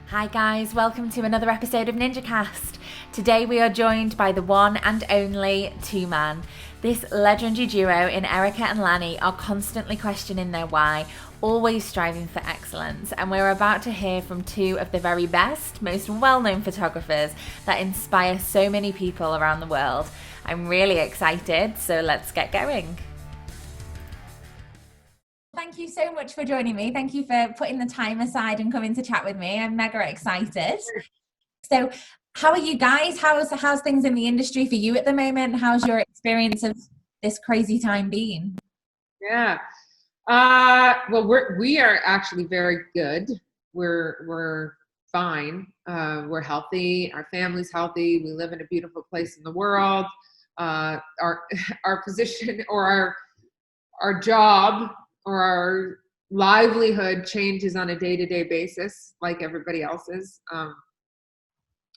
Hi guys, welcome to another episode of NinjaCast. Today we are joined by the one and only Two Mann. This legendary duo in Erica and Lanny are constantly questioning their why, always striving for excellence, and we're about to hear from two of the very best, most well-known photographers that inspire so many people around the world. I'm really excited, so let's get going. Thank you so much for joining me. Thank you for putting the time aside and coming to chat with me. I'm mega excited. So how are you guys? How's things in the industry for you at the moment? How's your experience of this crazy time been? Yeah. Well, we are actually very good. We're fine. We're healthy. Our family's healthy. We live in a beautiful place in the world. Our position or our job or our livelihood changes on a day-to-day basis, like everybody else's.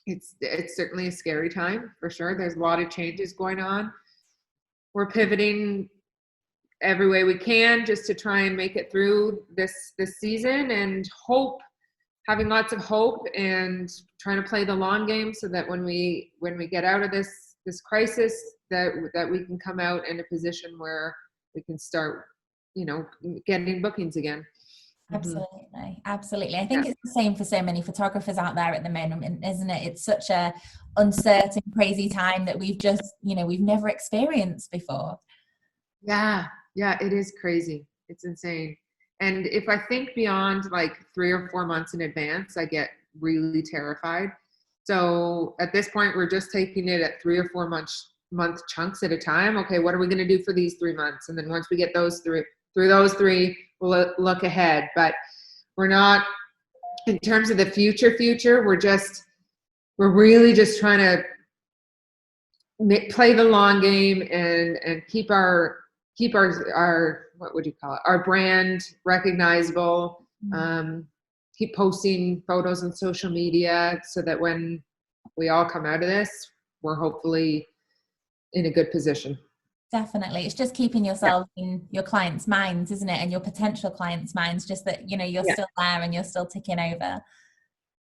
It's certainly a scary time for sure. There's a lot of changes going on. We're pivoting every way we can just to try and make it through this season, and having lots of hope and trying to play the long game so that when we get out of this crisis that we can come out in a position where we can start getting bookings again. Absolutely. I think it's the same for so many photographers out there at the moment, isn't it? It's such a uncertain, crazy time that we've never experienced before. Yeah, it is crazy. It's insane. And if I think beyond like 3 or 4 months in advance, I get really terrified. So at this point, we're just taking it at 3 or 4 month chunks at a time. Okay, what are we going to do for these 3 months? And then once we get through those 3, we'll look ahead. But we're not, in terms of the future, we're really just trying to play the long game and keep our what would you call it, our brand recognizable. Keep posting photos on social media so that when we all come out of this, we're hopefully in a good position. Definitely. It's just keeping yourself in your clients' minds, isn't it? And your potential clients' minds, just that, you're still there and you're still ticking over.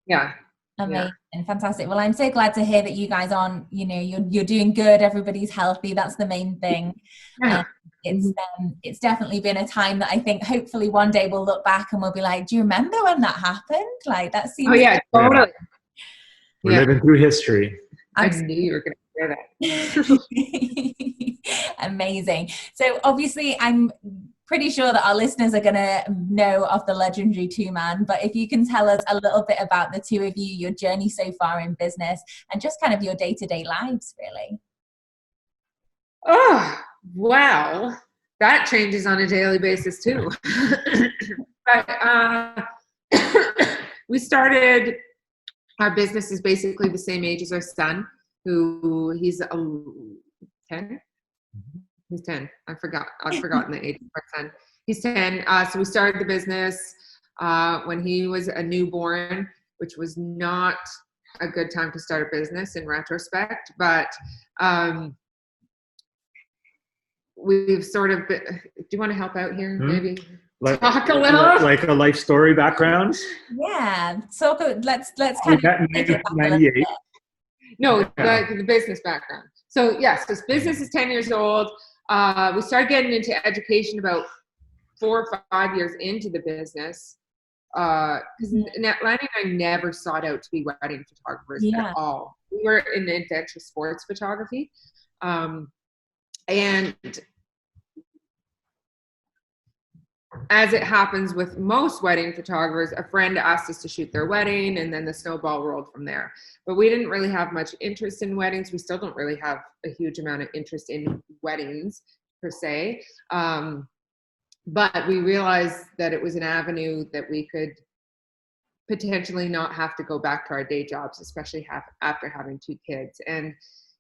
Yeah. Amazing. Fantastic. Well, I'm so glad to hear that you guys you're doing good. Everybody's healthy. That's the main thing. It's definitely been a time that I think hopefully one day we'll look back and we'll be like, do you remember when that happened? Like that seems. Oh yeah, totally. We're living through history. I knew you were going to say that. Amazing. So obviously I'm pretty sure that our listeners are going to know of the legendary Two Mann, but if you can tell us a little bit about the two of you, your journey so far in business, and just kind of your day-to-day lives, really. Oh, wow. That changes on a daily basis too. But we started, our business is basically the same age as our son, he's 10. He's 10. I've forgotten the age of our son. He's 10. So we started the business when he was a newborn, which was not a good time to start a business in retrospect. But we've sort of been, do you want to help out here? Maybe talk a little? Like a life story background? Yeah. So let's kind of make it 98. No, the business background. So yes, this business is 10 years old. We started getting into education about 4 or 5 years into the business. Because Lanny and I never sought out to be wedding photographers at all. We were into sports photography. And as it happens with most wedding photographers, a friend asked us to shoot their wedding, and then the snowball rolled from there. But we didn't really have much interest in weddings. We still don't really have a huge amount of interest in weddings per se. But we realized that it was an avenue that we could potentially not have to go back to our day jobs, especially after having 2 kids. And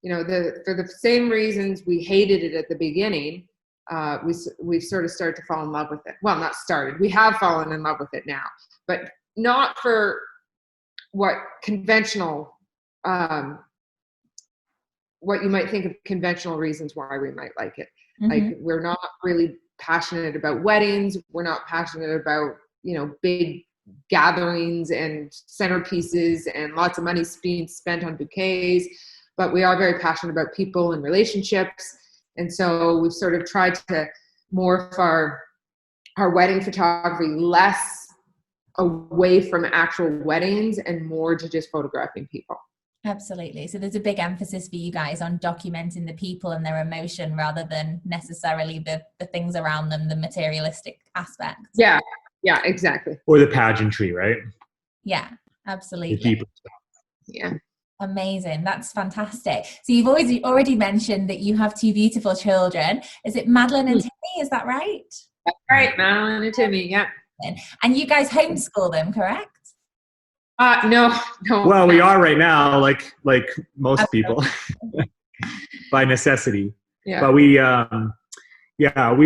for the same reasons we hated it at the beginning, we've sort of started to fall in love with it. Well, not started. We have fallen in love with it now, but not for what conventional, what you might think of conventional reasons why we might like it. Like, we're not really passionate about weddings. We're not passionate about, big gatherings and centerpieces and lots of money being spent on bouquets, but we are very passionate about people and relationships. And so we've sort of tried to morph our wedding photography less away from actual weddings and more to just photographing people. Absolutely. So there's a big emphasis for you guys on documenting the people and their emotion rather than necessarily the things around them, the materialistic aspects. Yeah, exactly. Or the pageantry, right? Yeah, absolutely. The deeper stuff. Yeah. Amazing. That's fantastic. So you've already mentioned that you have 2 beautiful children. Is it Madeline and Timmy? Is that right? That's right, Madeline and Timmy, yeah. And you guys homeschool them, correct? No. Well, we are right now, like most people, by necessity. Yeah. But we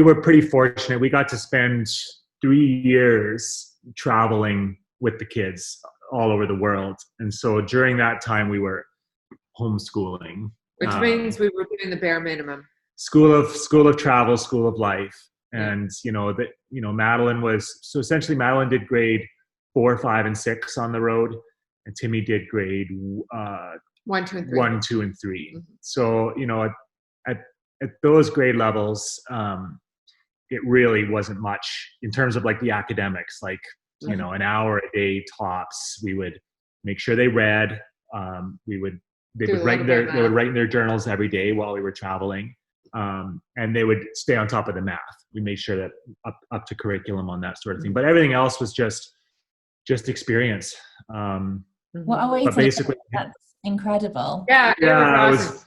were pretty fortunate. We got to spend 3 years traveling with the kids all over the world, and so during that time we were homeschooling, which means we were doing the bare minimum. School of travel, school of life, and Madeline did grade 4, 5, and 6 on the road, and Timmy did grade 1, 2, and 3. 1, 2, and 3. Mm-hmm. So at those grade levels, it really wasn't much in terms of like the academics. Like an hour a day tops. We would make sure they read. They would write in their journals every day while we were traveling. And they would stay on top of the math. We made sure that up to curriculum on that sort of thing. But everything else was just experience. But basically, that's incredible. Yeah,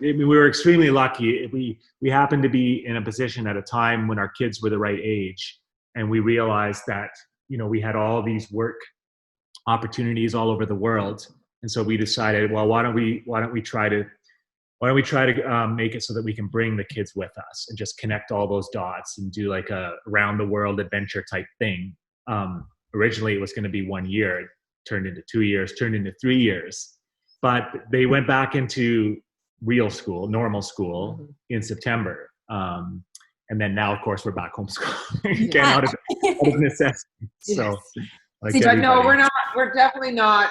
we were extremely lucky. We happened to be in a position at a time when our kids were the right age, and we realized that we had all these work opportunities all over the world, and so we decided, well, why don't we try to make it so that we can bring the kids with us and just connect all those dots and do like a around the world adventure type thing. Originally it was going to be 1 year, it turned into 2 years, turned into 3 years, but they went back into normal school in September. And then now, of course, we're back homeschooling again out of necessity. Yes. So, but no, we're definitely not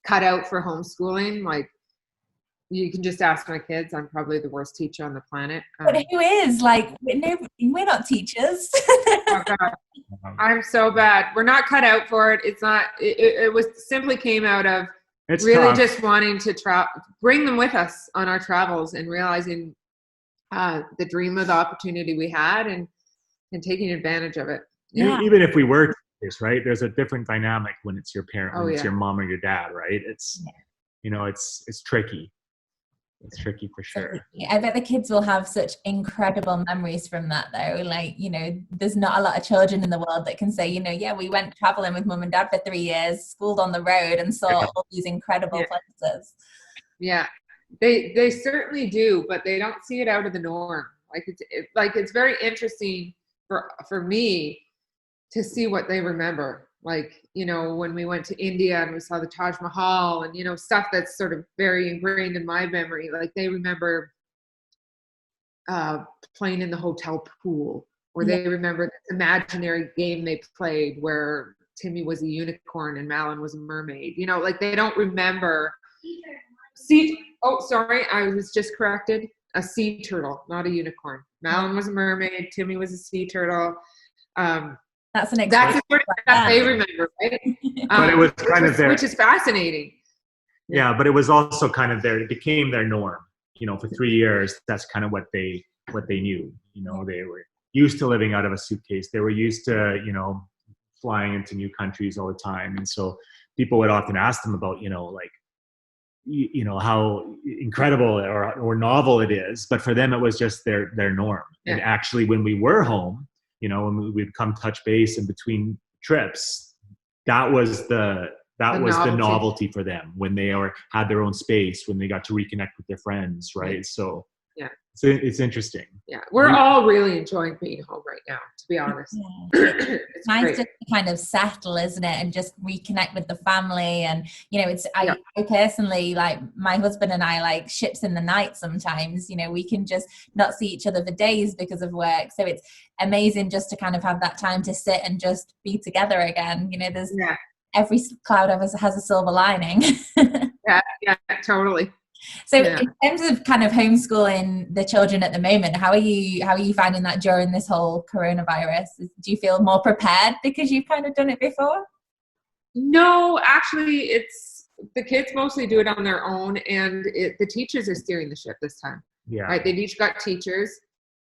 cut out for homeschooling. Like, you can just ask my kids. I'm probably the worst teacher on the planet. But who is? Like, we're not teachers. Oh God. I'm so bad. We're not cut out for it. It's not. It was simply came out of really just wanting to bring them with us on our travels and realizing the dream of the opportunity we had and taking advantage of it. Yeah. Even if we were teachers, right? There's a different dynamic when it's your parent, when it's your mom or your dad, right? It's it's tricky. It's tricky for sure. I bet the kids will have such incredible memories from that though. Like, there's not a lot of children in the world that can say, we went traveling with mum and dad for 3 years, schooled on the road and saw all these incredible places. Yeah, they certainly do, but they don't see it out of the norm. It's very interesting for me to see what they remember. Like, when we went to India and we saw the Taj Mahal and, stuff that's sort of very ingrained in my memory. Like, they remember playing in the hotel pool, or they remember this imaginary game they played where Timmy was a unicorn and Madeline was a mermaid. They don't remember. I was just corrected. A sea turtle, not a unicorn. Madeline was a mermaid. Timmy was a sea turtle. That's an That's the sort of stuff they remember, right? But it was kind of there, which is fascinating. Yeah, but it was also kind of there. It became their norm. For 3 years, that's kind of what they knew. They were used to living out of a suitcase. They were used to flying into new countries all the time, and so people would often ask them about how incredible or novel it is. But for them, it was just their norm. Yeah. And actually, when we were home, when we'd come touch base in between trips, that was the novelty for them, when they had their own space, when they got to reconnect with their friends, right? So yeah, it's interesting. Yeah, we're all really enjoying being home right now, to be honest. It's nice great. To kind of settle, isn't it, and just reconnect with the family. And I personally, like, my husband and I, like, ships in the night sometimes. We can just not see each other for days because of work, so it's amazing just to kind of have that time to sit and just be together again. every cloud has a silver lining. Yeah, totally. So in terms of kind of homeschooling the children at the moment, how are you finding that during this whole coronavirus? Do you feel more prepared because you've kind of done it before? No, actually, it's the kids mostly do it on their own, and the teachers are steering the ship this time. Yeah. Right? They've each got teachers.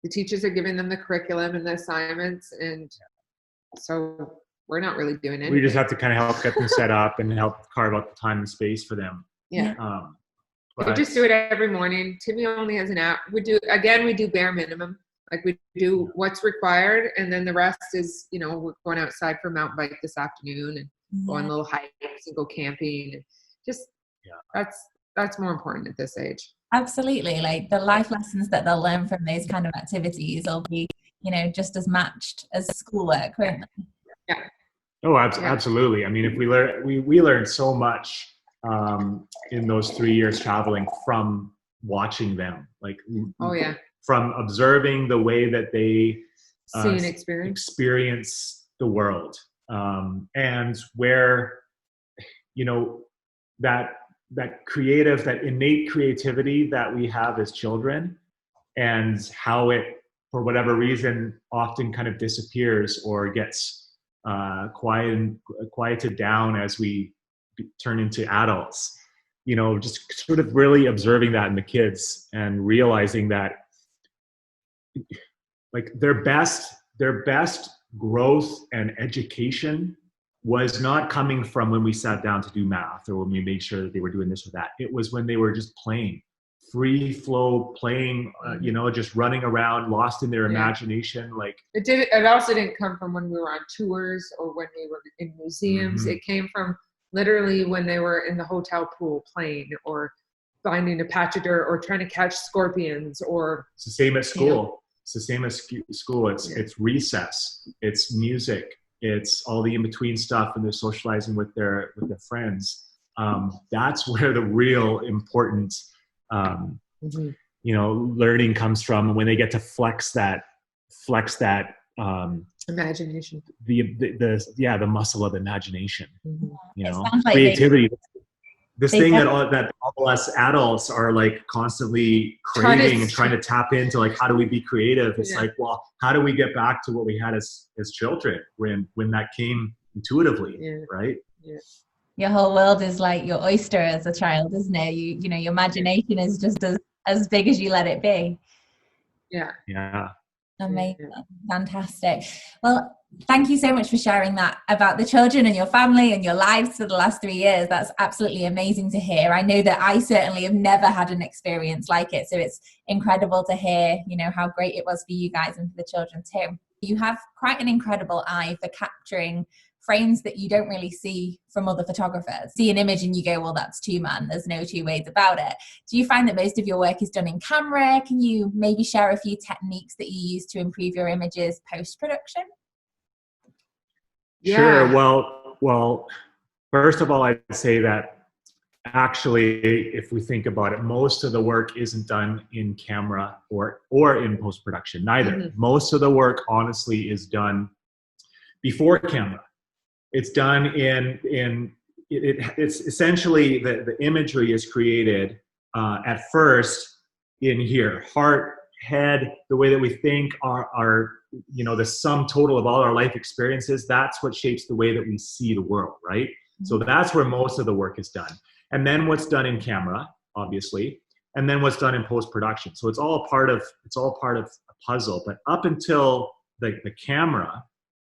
The teachers are giving them the curriculum and the assignments, and so we're not really doing anything. We just have to kind of help get them set up and help carve out the time and space for them. Yeah. But We just do it every morning. Timmy only has an hour. We do bare minimum. Like we do what's required, and then the rest is, we're going outside for a mountain bike this afternoon and go on little hikes and go camping. And just that's more important at this age. Absolutely. Like the life lessons that they'll learn from those kind of activities will be, just as matched as schoolwork, won't they? Yeah. Oh, absolutely. I mean, if we learned so much in those 3 years traveling from watching them, like from observing the way that they see and experience the world, and where that innate creativity that we have as children, and how it, for whatever reason, often kind of disappears or gets quieted down as we turn into adults. Just sort of really observing that in the kids and realizing that like their best growth and education was not coming from when we sat down to do math or when we made sure that they were doing this or that. It was when they were just playing, free flow playing, just running around, lost in their imagination. Like it also didn't come from when we were on tours or when we were in museums. It came from literally when they were in the hotel pool playing or finding a patch of dirt or trying to catch scorpions. Or it's the same at school. It's the same as school. It's recess. It's music. It's all the in-between stuff, and they're socializing with their friends. That's where the real important, learning comes from, when they get to flex that imagination. The muscle of imagination. Like creativity. This thing that all us adults are like constantly craving and trying to tap into, like, how do we be creative? It's like, well, how do we get back to what we had as children when that came intuitively, right? Yeah. Your whole world is like your oyster as a child, isn't it? Your imagination is just as big as you let it be. Yeah. Yeah. Amazing. Fantastic. Well, thank you so much for sharing that about the children and your family and your lives for the last 3 years. That's absolutely amazing to hear. I know that I certainly have never had an experience like it. So it's incredible to hear, how great it was for you guys and for the children too. You have quite an incredible eye for capturing frames that you don't really see from other photographers. See an image and you go, well, that's Two Mann. There's no two ways about it. Do you find that most of your work is done in camera? Can you maybe share a few techniques that you use to improve your images post-production? Yeah. Sure. Well, first of all, I'd say that actually, if we think about it, most of the work isn't done in camera or in post-production, neither. Most of the work, honestly, is done before camera. It's done it's essentially the imagery is created at first in here, heart, head, the way that we think, our the sum total of all our life experiences. That's what shapes the way that we see the world, right? So that's where most of the work is done. And then what's done in camera, obviously, and then what's done in post-production. So it's all part of a puzzle. But up until the camera,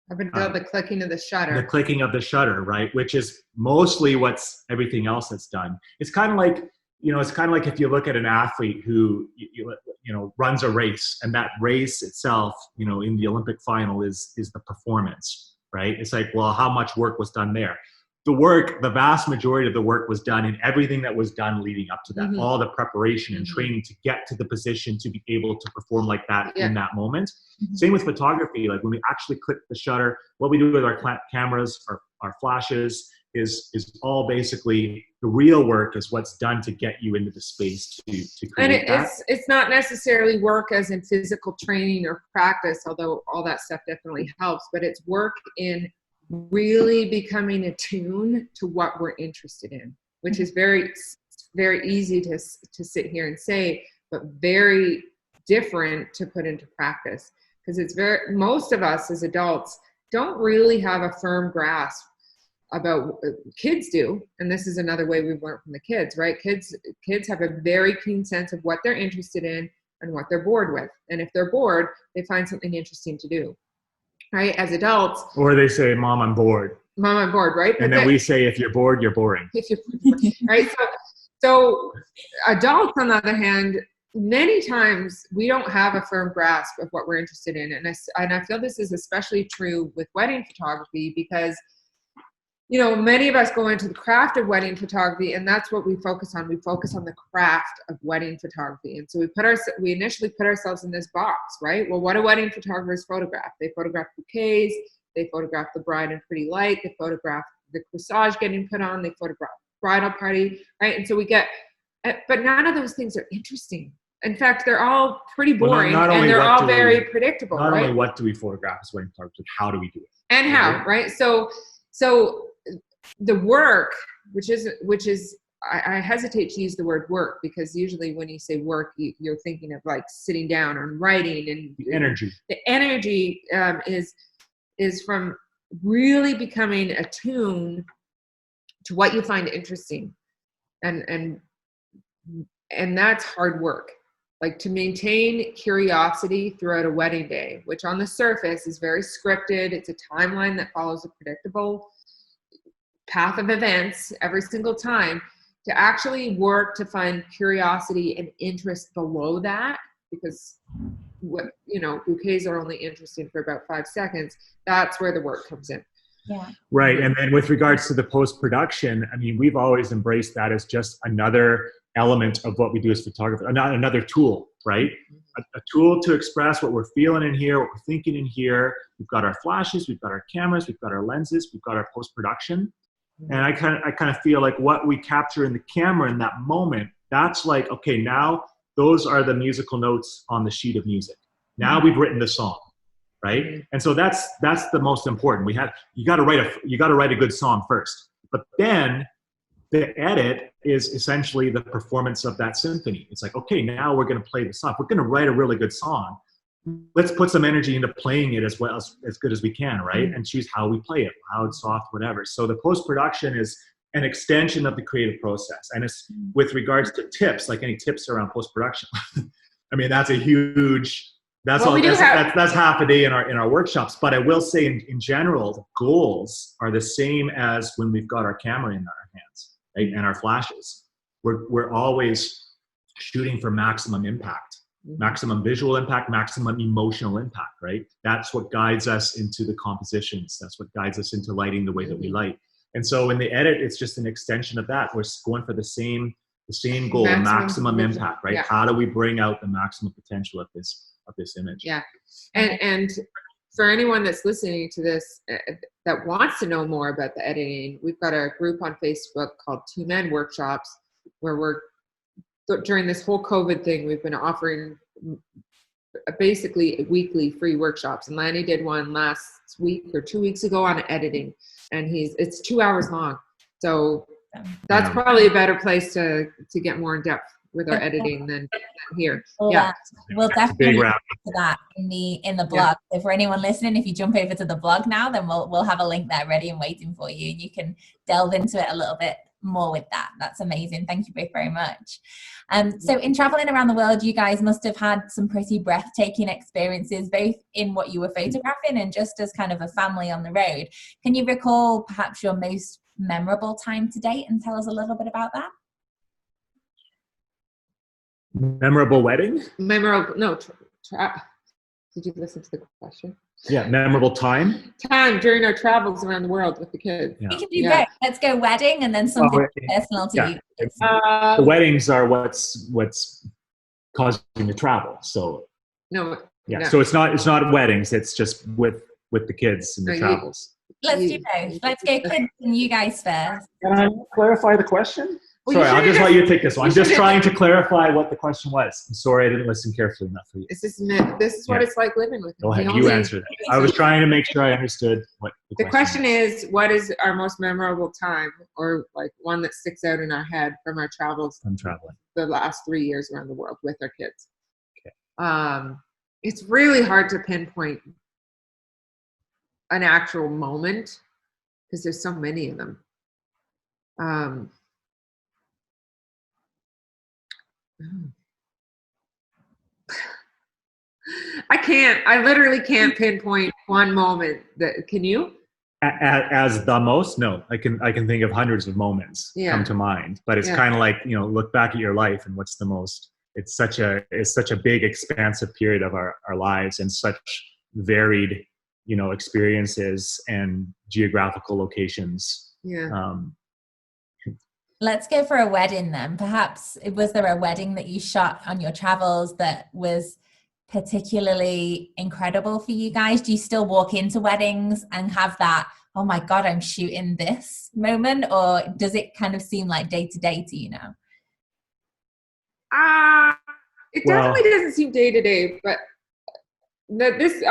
up until the clicking of the shutter. The clicking of the shutter, right? Which is mostly what's everything else that's done. It's kind of like, if you look at an athlete who, runs a race, and that race itself, in the Olympic final is the performance, right? It's like, well, how much work was done there? The vast majority of the work was done in everything that was done leading up to that, all the preparation and training to get to the position to be able to perform like that in that moment. Same with photography. Like when we actually click the shutter, what we do with our cameras, our flashes, is all basically the real work is what's done to get you into the space to create that. And it's not necessarily work as in physical training or practice, although all that stuff definitely helps, but it's work in really becoming attuned to what we're interested in, which is very, very easy to sit here and say, but very different to put into practice. Because most of us as adults don't really have a firm grasp about, kids do, and this is another way we've learned from the kids, right? Kids have a very keen sense of what they're interested in and what they're bored with. And if they're bored, they find something interesting to do, right? As adults. Or they say, Mom, I'm bored. Mom, I'm bored, right? And then we say, if you're bored, you're boring. Right? So adults, on the other hand, many times we don't have a firm grasp of what we're interested in. And I feel this is especially true with wedding photography because, you know, many of us go into the craft of wedding photography, and that's what we focus on. We focus on the craft of wedding photography. And so we initially put ourselves in this box, right? Well, what do wedding photographers photograph? They photograph bouquets, they photograph the bride in pretty light, they photograph the corsage getting put on, they photograph bridal party, right? And so but none of those things are interesting. In fact, they're all pretty boring, and they're all very predictable, right? Not only what do we photograph as wedding photographers, but how do we do it? And how, right? So the work, which is I hesitate to use the word work, because usually when you say work, you're thinking of like sitting down and writing, and the energy. The energy is from really becoming attuned to what you find interesting, and that's hard work. Like, to maintain curiosity throughout a wedding day, which on the surface is very scripted. It's a timeline that follows a predictable path of events every single time. To actually work to find curiosity and interest below that, because bouquets are only interesting for about 5 seconds. That's where the work comes in. Yeah. Right. And then with regards to the post-production, I mean, we've always embraced that as just another element of what we do as photographers, another tool, right? A tool to express what we're feeling in here, what we're thinking in here. We've got our flashes, we've got our cameras, we've got our lenses, we've got our post-production. And I kind of feel like what we capture in the camera in that moment, that's like, okay, now those are the musical notes on the sheet of music. Now we've written the song, right? And so that's the most important. You got to write a good song first, but then the edit is essentially the performance of that symphony. It's like, okay, now we're going to play the song. We're going to write a really good song. Let's put some energy into playing it as well as good as we can, right? And choose how we play it, loud, soft, whatever. So the post-production is an extension of the creative process. And it's with regards to tips, like any tips around post-production. I mean, that's a huge, that's half a day in our workshops. But I will say in general, the goals are the same as when we've got our camera in our hands, right? And our flashes. We're always shooting for maximum impact. Maximum visual impact, maximum emotional impact, right? That's what guides us into the compositions. That's what guides us into lighting the way that we light. And so in the edit, it's just an extension of that. We're going for the same goal, maximum impact, right? Yeah. How do we bring out the maximum potential of this image? Yeah. And for anyone that's listening to this that wants to know more about the editing, we've got a group on Facebook called Two Mann Workshops, where during this whole COVID thing, we've been offering basically weekly free workshops. And Lanny did one last week or 2 weeks ago on editing, and it's 2 hours long. So that's probably a better place to get more in depth with our editing than here. We'll definitely link to that in the blog. So for anyone listening, if you jump over to the blog now, then we'll have a link there ready and waiting for you, and you can delve into it a little bit more with that. That's amazing. Thank you both very much. So in traveling around the world, you guys must have had some pretty breathtaking experiences, both in what you were photographing and just as kind of a family on the road. Can you recall perhaps your most memorable time to date and tell us a little bit about that? Memorable wedding? Did you listen to the question? Yeah, memorable time during our travels around the world with the kids. Yeah. We can do both. Let's go wedding and then something personal to you. The weddings are what's causing the travel. So no. So it's not weddings. It's just with the kids and the travels. Let's do both. Let's go kids and you guys first. Can I clarify the question? Well, sorry, I'll just let you take this one. I'm just should've- trying to clarify what the question was. I'm sorry I didn't listen carefully enough for you. This is what it's like living with him. Go ahead, you answer that. I was trying to make sure I understood what The question is, what is our most memorable time, or like one that sticks out in our head from our travels? I'm traveling. The last 3 years around the world with our kids. Okay. It's really hard to pinpoint an actual moment because there's so many of them. I literally can't pinpoint one moment. Can you? As the most, no. I can think of hundreds of moments come to mind, but it's kind of like, look back at your life and what's the most. It's such a big, expansive period of our lives, and such varied, experiences and geographical locations. Yeah. Let's go for a wedding then. Perhaps, was there a wedding that you shot on your travels that was particularly incredible for you guys? Do you still walk into weddings and have that, oh my God, I'm shooting this moment? Or does it kind of seem like day to day to you now? It definitely doesn't seem day to day, but this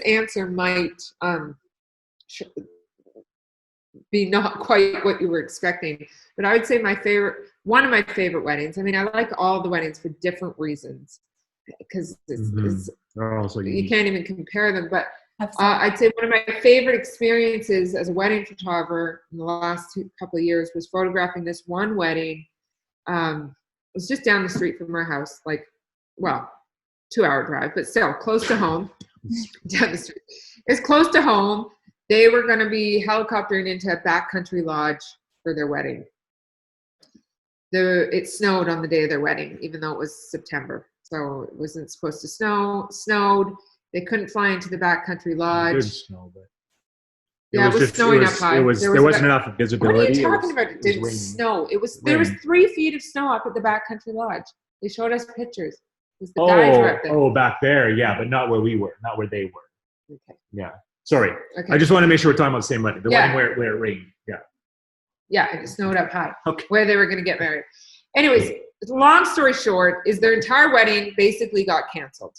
answer might be not quite what you were expecting. But I would say one of my favorite weddings. I mean, I like all the weddings for different reasons, because you can't even compare them. But I'd say one of my favorite experiences as a wedding photographer in the last couple of years was photographing this one wedding. It was just down the street from our house, 2-hour drive, but still close to home. Down the street. It's close to home. They were going to be helicoptering into a backcountry lodge for their wedding. It snowed on the day of their wedding, even though it was September. So it wasn't supposed to snow. Snowed. They couldn't fly into the backcountry lodge. It did snow, but it was snowing up high. There wasn't enough visibility. What are you talking about? It didn't snow. There was 3 feet of snow up at the backcountry lodge. They showed us pictures. The guys were up there. Oh, back there, yeah, but not where we were, not where they were. Okay. Yeah. Sorry. Okay. I just want to make sure we're talking about the same wedding. The wedding where it rained. Yeah. Yeah, and it snowed up high. Okay. Where they were going to get married. Anyways, long story short is their entire wedding basically got canceled.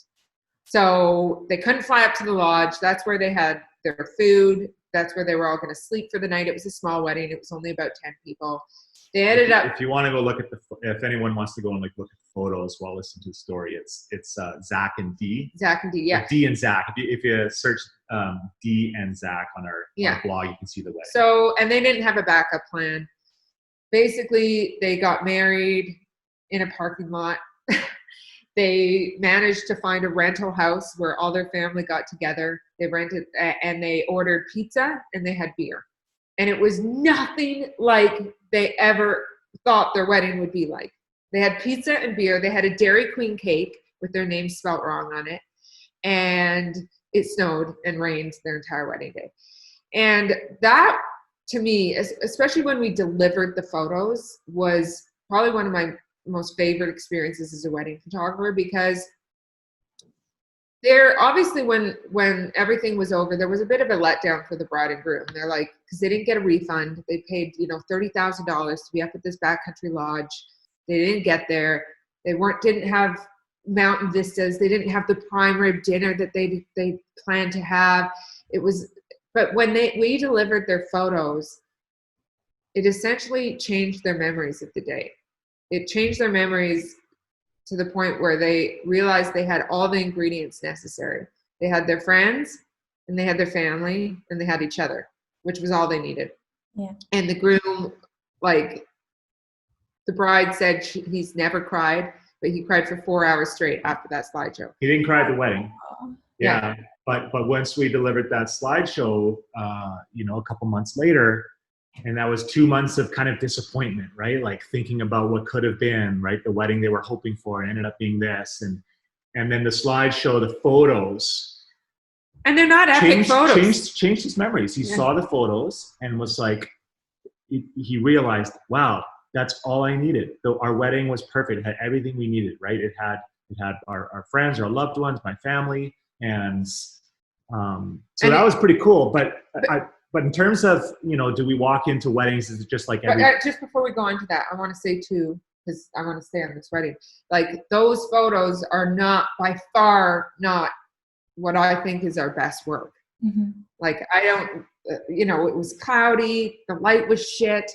So they couldn't fly up to the lodge. That's where they had their food. That's where they were all going to sleep for the night. It was a small wedding. It was only about 10 people. They ended up. If you want to go look at if anyone wants to go and look at the photos while listening to the story, it's Zach and Dee. Zach and Dee, yeah. Dee and Zach. If you search Dee and Zach on our blog, you can see the wedding. So, and they didn't have a backup plan. Basically, they got married in a parking lot. They managed to find a rental house where all their family got together. They rented and they ordered pizza and they had beer. And it was nothing like they ever thought their wedding would be like. They had pizza and beer. They had a Dairy Queen cake with their name spelt wrong on it. And it snowed and rained their entire wedding day. And that, to me, especially when we delivered the photos, was probably one of my most favorite experiences as a wedding photographer, because there obviously when everything was over, there was a bit of a letdown for the bride and groom. They're like, because they didn't get a refund. They paid $30,000 to be up at this backcountry lodge. They didn't get there. They didn't have mountain vistas. They didn't have the prime rib dinner that they planned to have. But when we delivered their photos, it essentially changed their memories of the day. It changed their memories to the point where they realized they had all the ingredients necessary. They had their friends, and they had their family, and they had each other, which was all they needed. Yeah. And the groom, the bride said he's never cried, but he cried for 4 hours straight after that slideshow. He didn't cry at the wedding. Yeah. But once we delivered that slideshow, a couple months later, and that was 2 months of kind of disappointment, right? Like thinking about what could have been, right? The wedding they were hoping for ended up being this. And then the slideshow, the photos. And they're not epic photos. Changed his memories. He saw the photos and was like, he realized, wow, that's all I needed. Our wedding was perfect. It had everything we needed, right? It had our friends, our loved ones, my family. And so that was pretty cool. But but in terms of, do we walk into weddings? Is it just like every? Just before we go into that, I want to say too, because I want to stay on this wedding. Like those photos are not by far not what I think is our best work. Mm-hmm. Like I don't, it was cloudy. The light was shit.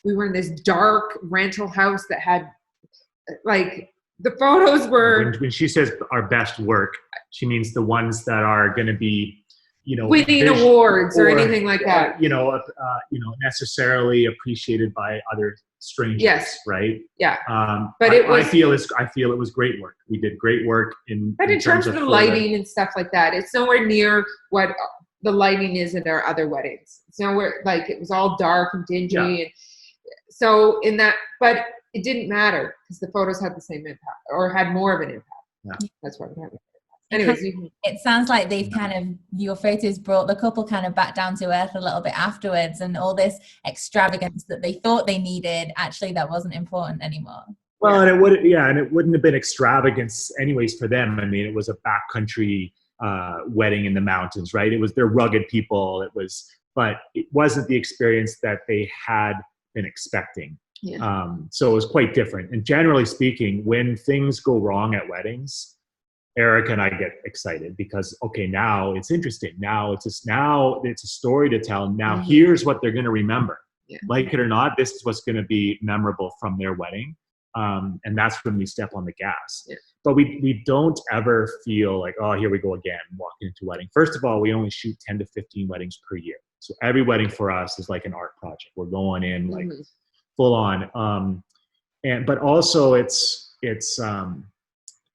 We were in this dark rental house that had, like, the photos were. When she says our best work, she means the ones that are going to be, winning awards or anything like that. Necessarily appreciated by other strangers. Yes. Right. Yeah. But I feel it was great work. We did great work in terms of the lighting and stuff like that, it's nowhere near what the lighting is in our other weddings. It's nowhere, like, it was all dark and dingy. Yeah. And so but it didn't matter because the photos had the same impact or had more of an impact. Yeah. That's what I'm having. Anyways, it sounds like they've your photos brought the couple kind of back down to earth a little bit afterwards, and all this extravagance that they thought they needed, actually that wasn't important anymore. Well, and it wouldn't have been extravagance anyways for them. I mean, it was a backcountry wedding in the mountains, right? They're rugged people. But it wasn't the experience that they had been expecting. Yeah. So it was quite different. And generally speaking, when things go wrong at weddings, Erica and I get excited because, okay, now it's interesting. Now it's a story to tell. Now here's what they're going to remember. Yeah. Like it or not, this is what's going to be memorable from their wedding. And that's when we step on the gas. Yeah. But we don't ever feel like, oh, here we go again, walking into a wedding. First of all, we only shoot 10 to 15 weddings per year. So every wedding for us is like an art project. We're going in like full on. But also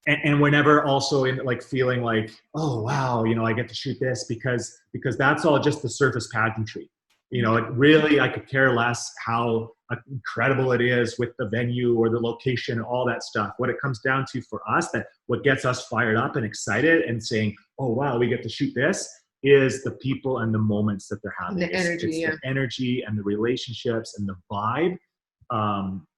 and we're never also in like feeling like, oh, wow, I get to shoot this because that's all just the surface pageantry. It really, I could care less how incredible it is with the venue or the location and all that stuff. What it comes down to for us, that what gets us fired up and excited and saying, oh, wow, we get to shoot this, is the people and the moments that they're having. The energy, the energy and the relationships and the vibe.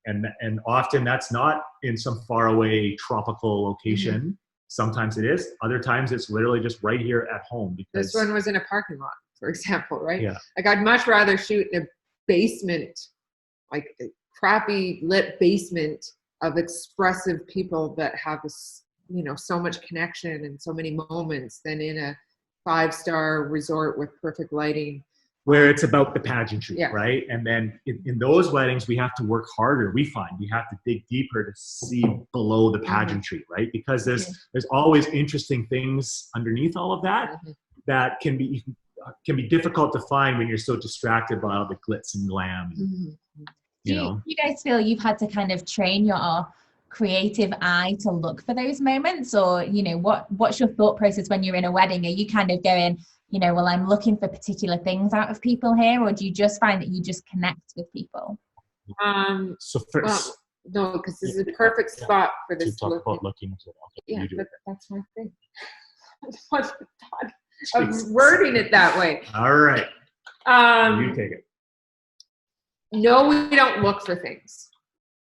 And often that's not in some faraway tropical location. Mm-hmm. Sometimes it is. Other times it's literally just right here at home. Because this one was in a parking lot, for example, right? Yeah. Like I'd much rather shoot in a basement, like a crappy lit basement of expressive people that have this, so much connection and so many moments, than in a 5-star resort with perfect lighting. Where it's about the pageantry, yeah. Right? And then in those weddings, we have to work harder. We find we have to dig deeper to see below the pageantry, right? Because there's always interesting things underneath all of that that can be difficult to find when you're so distracted by all the glitz and glam. Do you guys feel you've had to kind of train your creative eye to look for those moments, or what's your thought process when you're in a wedding? Are you kind of going, well, I'm looking for particular things out of people here, or do you just find that you just connect with people? So first, no, because this is a perfect spot for this. To talk about looking into it. Okay, yeah, that's my thing. I'm wording it that way. All right. You take it. No, we don't look for things.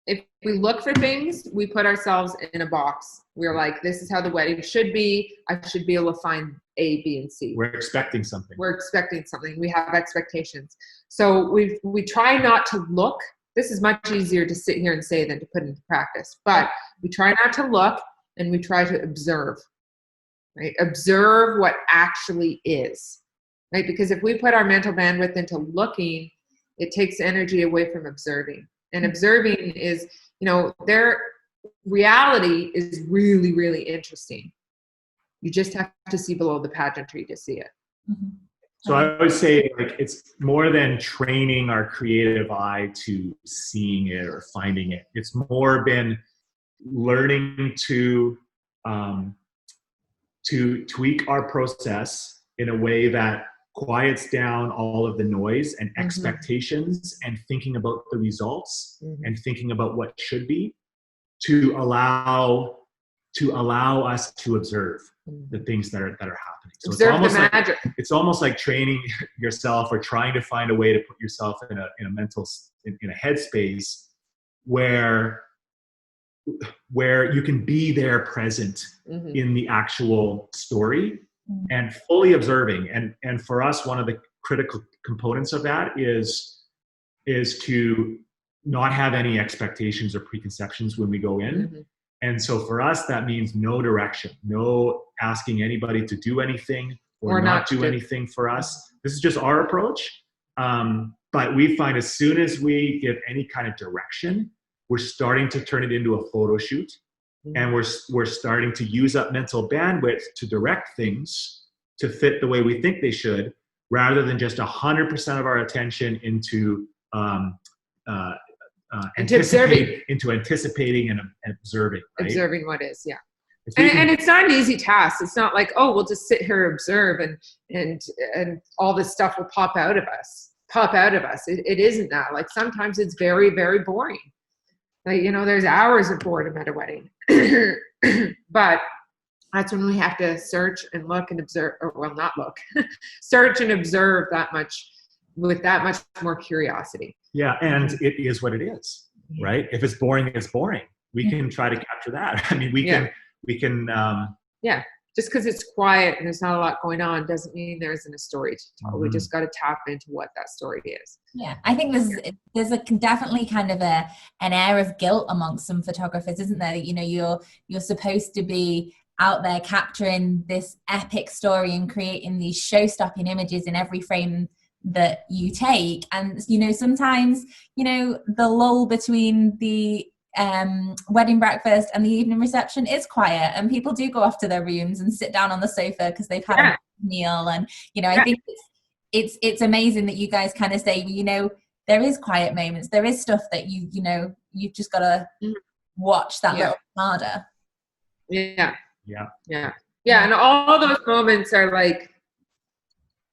If we look for things, we put ourselves in a box. We're like, this is how the wedding should be. I should be able to find A, B, and C. We're expecting something. We have expectations. So we try not to look. This is much easier to sit here and say than to put into practice. But we try not to look, and we try to observe. Right? Observe what actually is. Right? Because if we put our mental bandwidth into looking, it takes energy away from observing. And observing is, their reality is really, really interesting. You just have to see below the pageantry to see it. Mm-hmm. So I would say, like, it's more than training our creative eye to seeing it or finding it. It's more been learning to tweak our process in a way that quiets down all of the noise and expectations and thinking about the results and thinking about what should be, to allow us to observe the things that are happening. So it's almost like training yourself or trying to find a way to put yourself in a headspace where you can be there present in the actual story and fully observing. And for us, one of the critical components of that is to not have any expectations or preconceptions when we go in. Mm-hmm. And so for us, that means no direction, no asking anybody to do anything or not do anything for us. This is just our approach. But we find as soon as we give any kind of direction, we're starting to turn it into a photo shoot. Mm-hmm. And we're starting to use up mental bandwidth to direct things to fit the way we think they should, rather than just 100% of our attention into anticipating and observing. Right? Observing what is, yeah. And it's not an easy task. It's not like, oh, we'll just sit here, observe, and all this stuff will pop out of us. It isn't that. Like sometimes it's very, very boring. Like, there's hours of boredom at a wedding. But that's when we have to search and look and observe, or well, not look, search and observe with that much more curiosity. Yeah, and it is what it is, right? If it's boring, it's boring. We can try to capture that. I mean, we can. Just because it's quiet and there's not a lot going on doesn't mean there isn't a story to tell. Mm-hmm. We just got to tap into what that story is. Yeah, I think there's definitely kind of an air of guilt amongst some photographers, isn't there? That, you're supposed to be out there capturing this epic story and creating these show-stopping images in every frame that you take. And, sometimes, the lull between the wedding breakfast and the evening reception is quiet, and people do go off to their rooms and sit down on the sofa because they've had a meal. And I think it's amazing that you guys kind of say, there is quiet moments, there is stuff that you've just got to watch that little harder. Yeah, and all those moments are like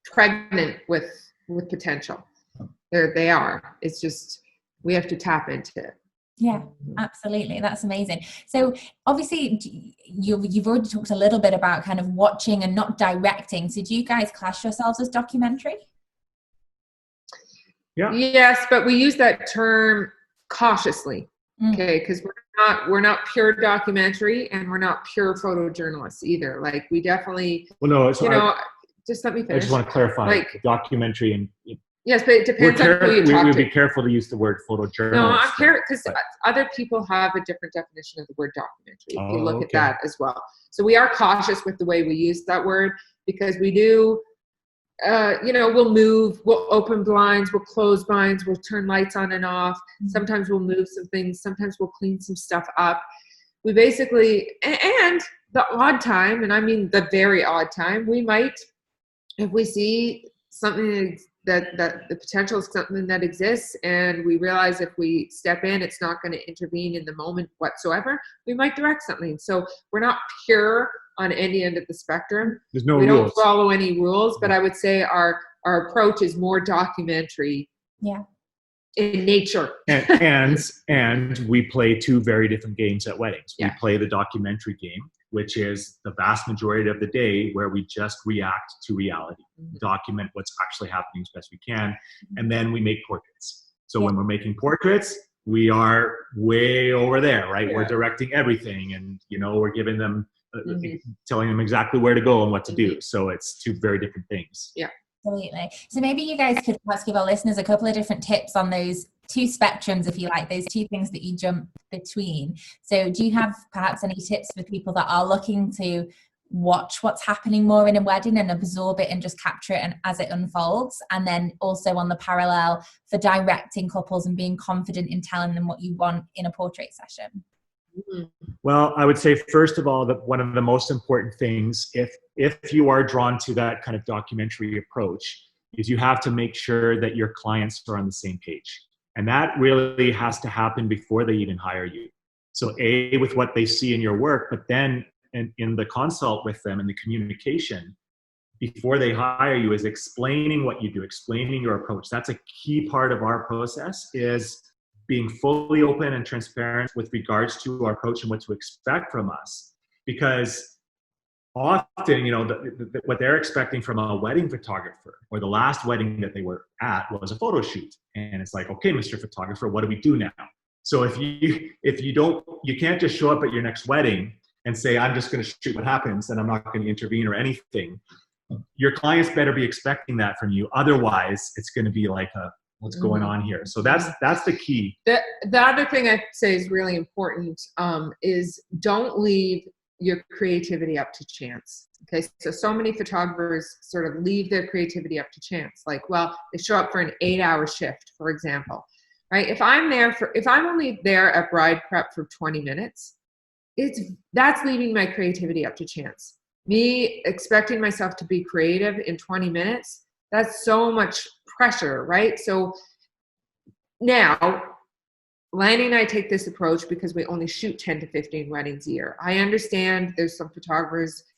pregnant with potential. They are. It's just we have to tap into it. Yeah, absolutely. That's amazing. So obviously you've already talked a little bit about kind of watching and not directing. So do you guys class yourselves as documentary? Yeah. Yes, but we use that term cautiously. Okay, because we're not pure documentary and we're not pure photojournalists either. Like we definitely just let me finish. I just want to clarify, like documentary and yes, but it depends on who you talk to. We'd be careful to use the word photojournalist. No, I'm careful because other people have a different definition of the word documentary. If you look at that as well. So we are cautious with the way we use that word because we do, we'll move, we'll open blinds, we'll close blinds, we'll turn lights on and off. Sometimes we'll move some things. Sometimes we'll clean some stuff up. We basically, and the odd time, and I mean the very odd time, we might, if we see something that the potential is something that exists and we realize if we step in, it's not going to intervene in the moment whatsoever, we might direct something. So we're not pure on any end of the spectrum. There's no we rules. Don't follow any rules, but I would say our approach is more documentary in nature. and we play two very different games at weddings. We play the documentary game, which is the vast majority of the day where we just react to reality, document what's actually happening as best we can, and then we make portraits. So when we're making portraits, we are way over there, right? Yeah. We're directing everything, and we're giving them, telling them exactly where to go and what to do. So it's two very different things. Yeah. Absolutely. So maybe you guys could perhaps give our listeners a couple of different tips on those two spectrums, if you like, those two things that you jump between. So do you have perhaps any tips for people that are looking to watch what's happening more in a wedding and absorb it and just capture it as it unfolds? And then also on the parallel for directing couples and being confident in telling them what you want in a portrait session? Well, I would say, first of all, that one of the most important things, if you are drawn to that kind of documentary approach, is you have to make sure that your clients are on the same page. And that really has to happen before they even hire you. So with what they see in your work, but then in the consult with them and the communication before they hire you is explaining what you do, explaining your approach. That's a key part of our process, is being fully open and transparent with regards to our approach and what to expect from us. Because often, what they're expecting from a wedding photographer, or the last wedding that they were at was a photo shoot. And it's like, okay, Mr. Photographer, what do we do now? So you can't just show up at your next wedding and say, I'm just going to shoot what happens and I'm not going to intervene or anything. your clients better be expecting that from you. Otherwise, it's going to be like what's going on here? So that's the key. The other thing I'd say is really important is don't leave your creativity up to chance. Okay, so many photographers sort of leave their creativity up to chance. Like, well, they show up for an 8-hour shift, for example, right? If I'm only there at bride prep for 20 minutes, that's leaving my creativity up to chance. Me expecting myself to be creative in 20 minutes, that's so much pressure, right? So now, Lanny and I take this approach because we only shoot 10 to 15 weddings a year. I understand there's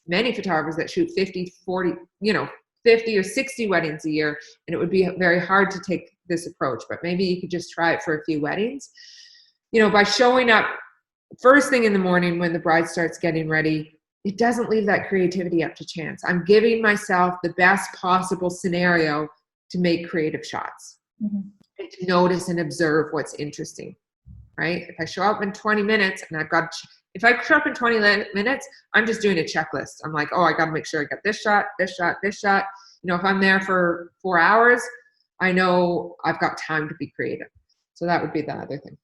many photographers that shoot 50, 40, 50 or 60 weddings a year, and it would be very hard to take this approach, but maybe you could just try it for a few weddings. By showing up first thing in the morning when the bride starts getting ready, it doesn't leave that creativity up to chance. I'm giving myself the best possible scenario to make creative shots. Mm-hmm. And to notice and observe what's interesting, right? If I show up in 20 minutes and if I show up in 20 minutes, I'm just doing a checklist. I'm like, oh, I got to make sure I get this shot, this shot, this shot. If I'm there for 4 hours, I know I've got time to be creative. So that would be the other thing.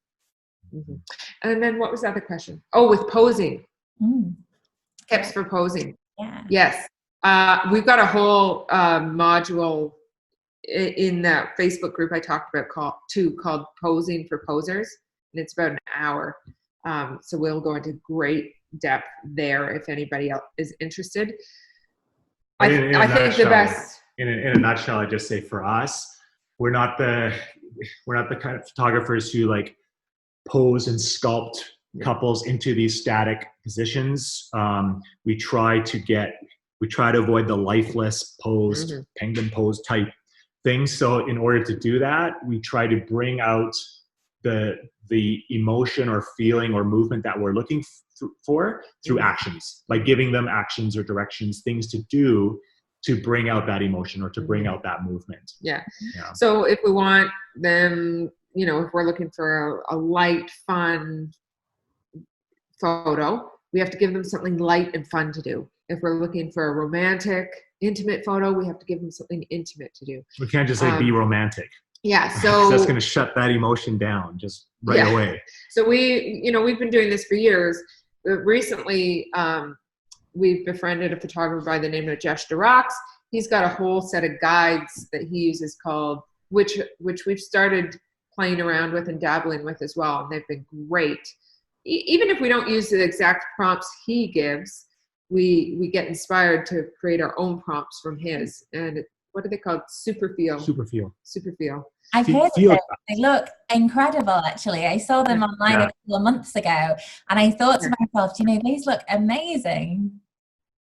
Mm-hmm. And then what was the other question? Oh, with posing. Tips for posing. Yeah. Yes. We've got a whole module in that Facebook group I talked about called Posing for Posers. And it's about an hour. So we'll go into great depth there if anybody else is interested. I think the best. In a nutshell, I just say for us, we're not the kind of photographers who like pose and sculpt couples into these static positions. We try to avoid the lifeless posed penguin pose type things. So in order to do that, we try to bring out the emotion or feeling or movement that we're looking for through actions, like giving them actions or directions, things to do to bring out that emotion or to bring out that movement. Yeah. So if we want them, if we're looking for a light, fun photo, we have to give them something light and fun to do. If we're looking for a romantic, intimate photo, we have to give them something intimate to do. We can't just say be romantic. Yeah. So that's going to shut that emotion down just right away. So we've been doing this for years. Recently, we've befriended a photographer by the name of Jesh Diracs. He's got a whole set of guides that he uses called, which we've started playing around with and dabbling with as well. And they've been great. Even if we don't use the exact prompts he gives, we get inspired to create our own prompts from his. And what are they called? Superfeel. I've heard of them. They look incredible, actually. I saw them online a couple of months ago, and I thought to myself, these look amazing.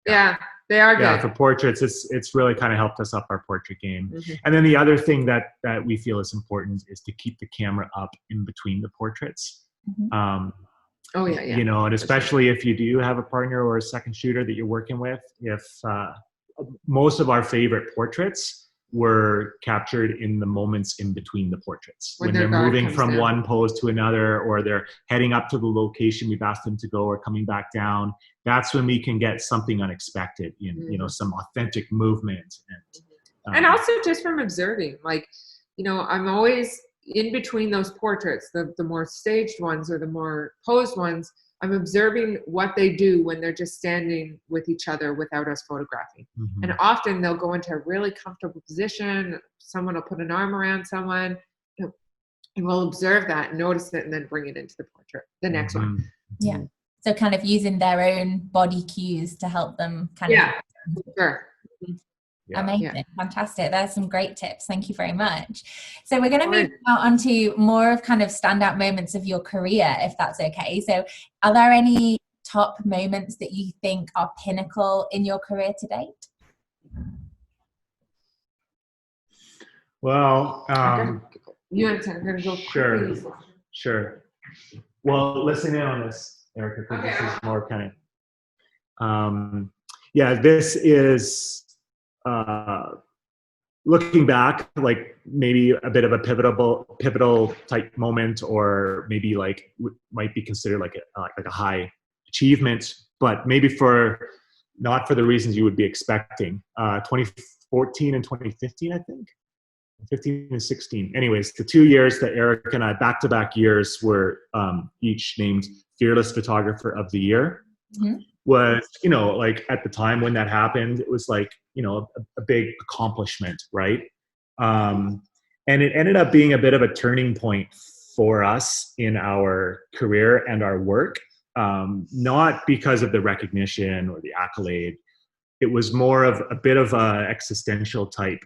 Yeah, they are good. Yeah, for portraits, it's really kind of helped us up our portrait game. Mm-hmm. And then the other thing that we feel is important is to keep the camera up in between the portraits. Mm-hmm. And especially if you do have a partner or a second shooter that you're working with, if most of our favorite portraits were captured in the moments in between the portraits. When they're moving from one pose to another, or they're heading up to the location we've asked them to go, or coming back down, that's when we can get something unexpected in, some authentic movement. And also just from observing, I'm always in between those portraits, the more staged ones or the more posed ones, I'm observing what they do when they're just standing with each other without us photographing. Mm-hmm. And often they'll go into a really comfortable position. Someone will put an arm around someone, and we'll observe that and notice it and then bring it into the portrait, the next one. Yeah. So kind of using their own body cues to help them kind of. Yeah, sure. Amazing. Fantastic. There's some great tips. Thank you very much. So we're going to move now on to more of kind of standout moments of your career, if that's okay. So are there any top moments that you think are pinnacle in your career to date? Well, I'm going to go. Sure. Well, listen in on this, Erica, because this is more kind of, this is, looking back, like maybe a bit of a pivotal type moment, or maybe might be considered like a high achievement, but maybe for not for the reasons you would be expecting. 2014 and 2015, I think. 15 and 16. Anyways, the 2 years that Eric and I, back-to-back years, were each named Fearless Photographer of the Year. Mm-hmm. Was, like at the time when that happened, it was like, a big accomplishment, right? And it ended up being a bit of a turning point for us in our career and our work, not because of the recognition or the accolade. It was more of a bit of a existential type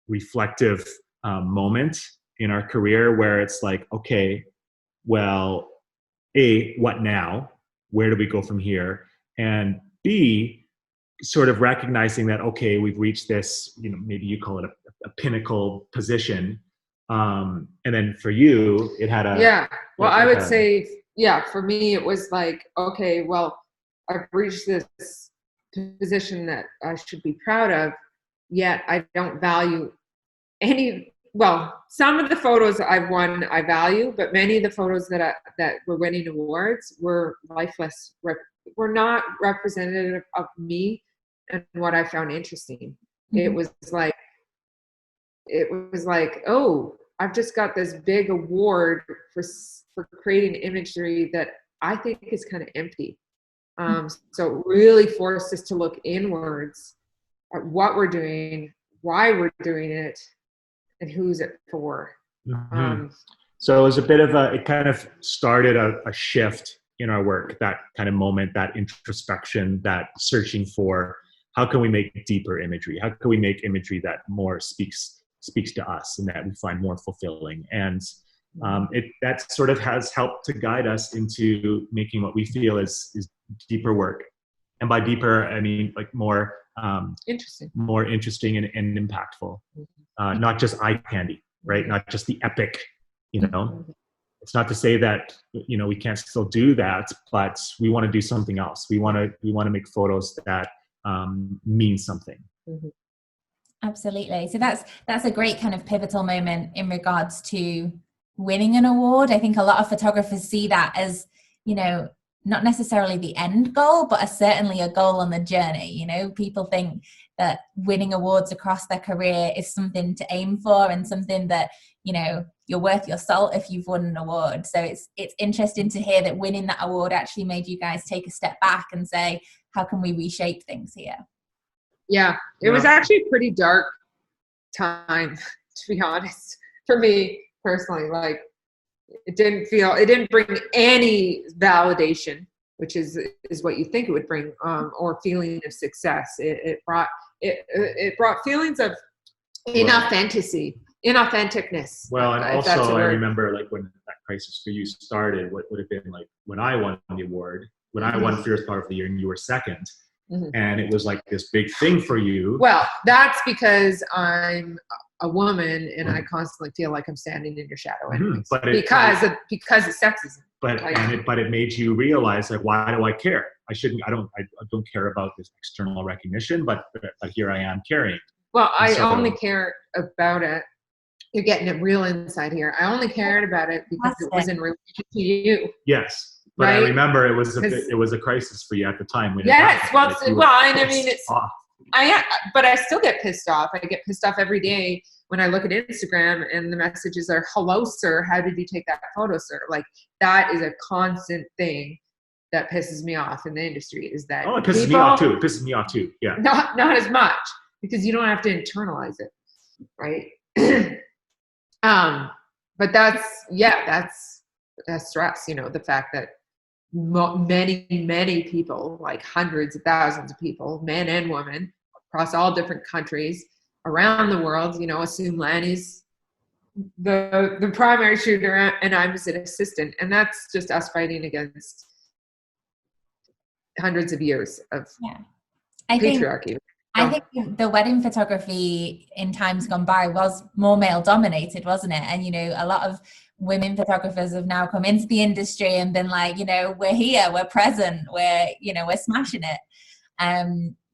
reflective moment in our career where it's like, okay, well, A, what now? Where do we go from here? And B, sort of recognizing that, okay, we've reached this, maybe you call it a pinnacle position. And then for you, it had a... Yeah, well, I would say, for me, it was like, okay, well, I've reached this position that I should be proud of, yet I don't value some of the photos I've won, I value, but many of the photos that were winning awards were lifeless, were not representative of me and what I found interesting. Mm-hmm. It was like, oh, I've just got this big award for creating imagery that I think is kind of empty. So it really forced us to look inwards at what we're doing, why we're doing it, and who's it for. Mm-hmm. So it was a bit of it kind of started a shift in our work, that kind of moment, that introspection, that searching for how can we make deeper imagery? How can we make imagery that more speaks to us and that we find more fulfilling? And that sort of has helped to guide us into making what we feel is deeper work. And by deeper, I mean like more interesting and impactful. Not just eye candy, right? Not just the epic, It's not to say that, we can't still do that, but we want to do something else. We want to make photos that mean something. Mm-hmm. Absolutely. So that's a great kind of pivotal moment in regards to winning an award. I think a lot of photographers see that as, not necessarily the end goal, but certainly a goal on the journey. People think that winning awards across their career is something to aim for and something that, you're worth your salt if you've won an award. So it's interesting to hear that winning that award actually made you guys take a step back and say, how can we reshape things here? Yeah, it was actually a pretty dark time, to be honest, for me personally. Like, it didn't bring any validation, which is what you think it would bring, or feeling of success. It brought feelings of inauthenticness. Well, and also I remember like when that crisis for you started, what would have been like when I won the award, when I won Fearless Photographer of the Year and you were second. Mm-hmm. And it was like this big thing for you. Well, that's because I'm a woman and I constantly feel like I'm standing in your shadow anyways. Because of sexism. But it made you realize, like, why do I care? I don't care about this external recognition, but here I am caring. Well, I only care about it. You're getting it real inside here. I only cared about it because it was in relation to you. Yes. But right? I remember it was a crisis for you at the time. When yes, but I still get pissed off. I get pissed off every day when I look at Instagram and the messages are, "Hello, sir. How did you take that photo, sir?" Like, that is a constant thing that pisses me off in the industry. Is that it pisses me off too. It pisses me off too. Yeah. Not as much because you don't have to internalize it, right? But that's stress. The fact that many people, like hundreds of thousands of people, men and women across all different countries around the world, assume Lanny's the primary shooter and I'm just an assistant, and that's just us fighting against hundreds of years of patriarchy. I think the wedding photography in times gone by was more male dominated, wasn't it? And, a lot of women photographers have now come into the industry and been like, we're here, we're present, we're smashing it.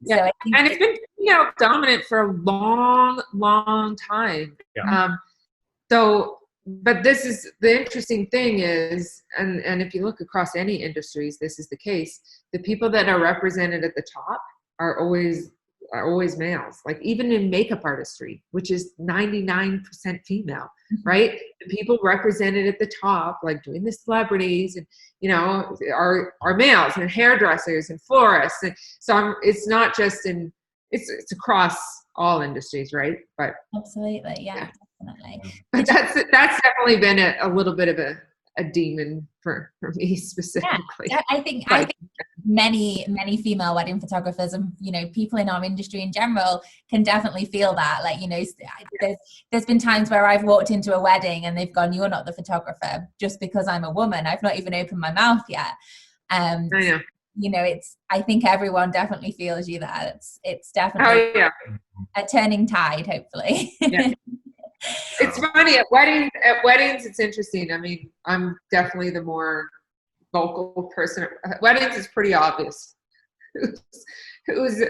So I think and it's been male dominant for a long, long time. Yeah. But this is the interesting thing is, and if you look across any industries, this is the case. The people that are represented at the top are always males. Like even in makeup artistry, which is 99% female, right? The people represented at the top, like doing the celebrities and, you know, are males, and hairdressers and florists. And so it's not just it's across all industries, right? But absolutely, yeah. Definitely. But that's definitely been a little bit of a demon for me specifically. Yeah, I think many female wedding photographers and, you know, people in our industry in general can definitely feel that. Like, you know, there's been times where I've walked into a wedding and they've gone, "You're not the photographer," just because I'm a woman. I've not even opened my mouth yet. I know. You know, I think everyone definitely feels you there. It's definitely a turning tide, hopefully. Yeah. It's funny at weddings. It's interesting. I mean, I'm definitely the more vocal person. At weddings, it's pretty obvious who's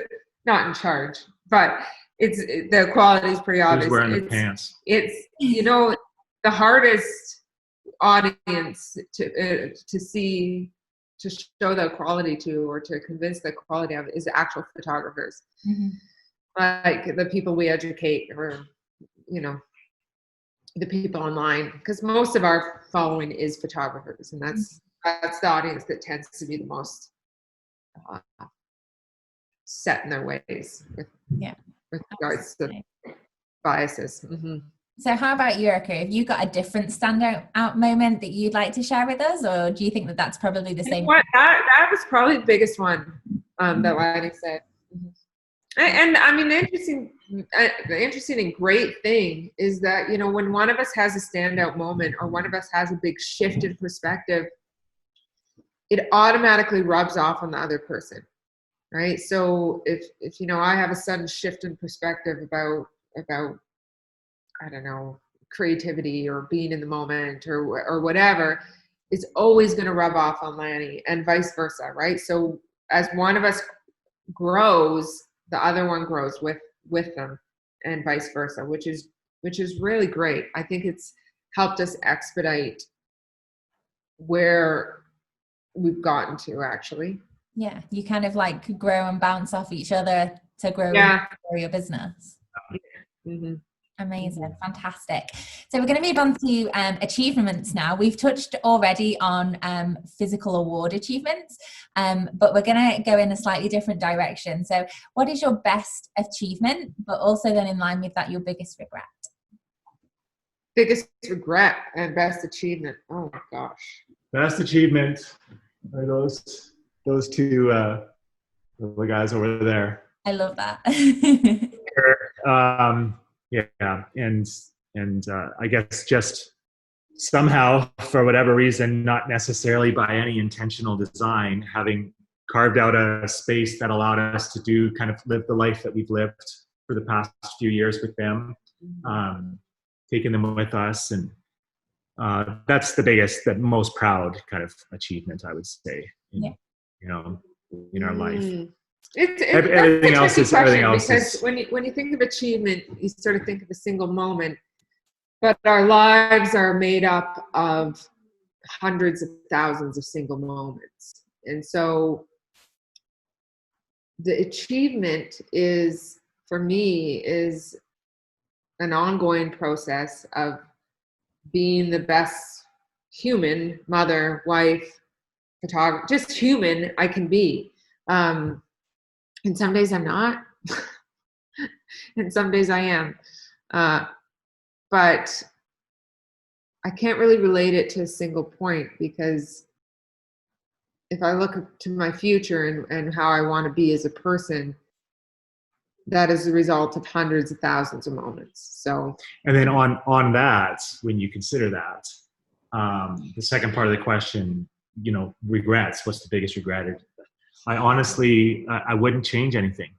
not in charge, but the quality is pretty obvious. Who's wearing the pants? It's, you know, the hardest audience to see, to show the quality to, or to convince the quality of it, is the actual photographers. Mm-hmm. Like the people we educate, or, you know, the people online, because most of our following is photographers, and that's the audience that tends to be the most set in their ways with regards to biases. Mm-hmm. So how about you, Erica? Have you got a different standout moment that you'd like to share with us, or do you think that that's probably the same? That was probably the biggest one that Lanny said. Mm-hmm. And I mean, the interesting and great thing is that, you know, when one of us has a standout moment, or one of us has a big shift in perspective, it automatically rubs off on the other person, right? So if you know, I have a sudden shift in perspective about I don't know, creativity or being in the moment or whatever, it's always going to rub off on Lanny, and vice versa, right? So as one of us grows, the other one grows with them, and vice versa, which is really great. I think it's helped us expedite where we've gotten to, actually. Yeah, you kind of like grow and bounce off each other to grow your business. Mm-hmm. Amazing. Fantastic. So we're going to move on to achievements now. We've touched already on physical award achievements, but we're going to go in a slightly different direction. So what is your best achievement, but also then in line with that, your biggest regret? Biggest regret and best achievement. Oh my gosh. Best achievement are those two the guys over there. I love that. Yeah, and I guess just somehow, for whatever reason, not necessarily by any intentional design, having carved out a space that allowed us to live the life that we've lived for the past few years with them, taking them with us, and that's the biggest, the most proud kind of achievement, I would say, in our life. Everything else is because when you think of achievement, you sort of think of a single moment, but our lives are made up of hundreds of thousands of single moments, and so the achievement for me is an ongoing process of being the best human, mother, wife, photographer, just human I can be. And some days I'm not, and some days I am. But I can't really relate it to a single point, because if I look to my future and how I want to be as a person, that is the result of hundreds of thousands of moments. So, and then on that, when you consider that, the second part of the question, you know, regrets. What's the biggest regret? I honestly, I wouldn't change anything.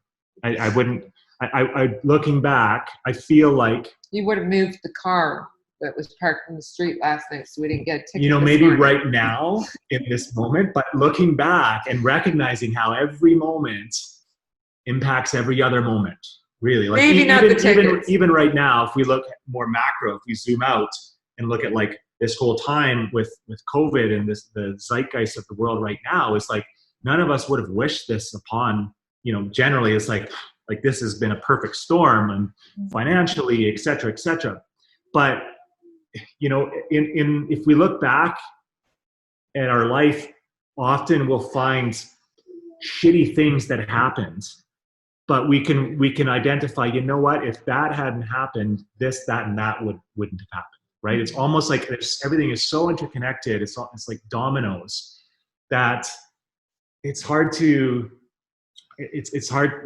I wouldn't. I looking back, I feel like you would have moved the car that was parked in the street last night, so we didn't get a ticket. You know, maybe right now in this moment, but looking back and recognizing how every moment impacts every other moment. Really, like maybe not the tickets. Even right now, if we look more macro, if we zoom out and look at like this whole time with COVID and the zeitgeist of the world right now, is like, none of us would have wished this upon, generally it's like this has been a perfect storm and financially, et cetera, et cetera. But, in if we look back at our life, often we'll find shitty things that happened, but we can identify, what, if that hadn't happened, this, that, and that wouldn't have happened, right? It's almost like everything is so interconnected. It's like dominoes that it's hard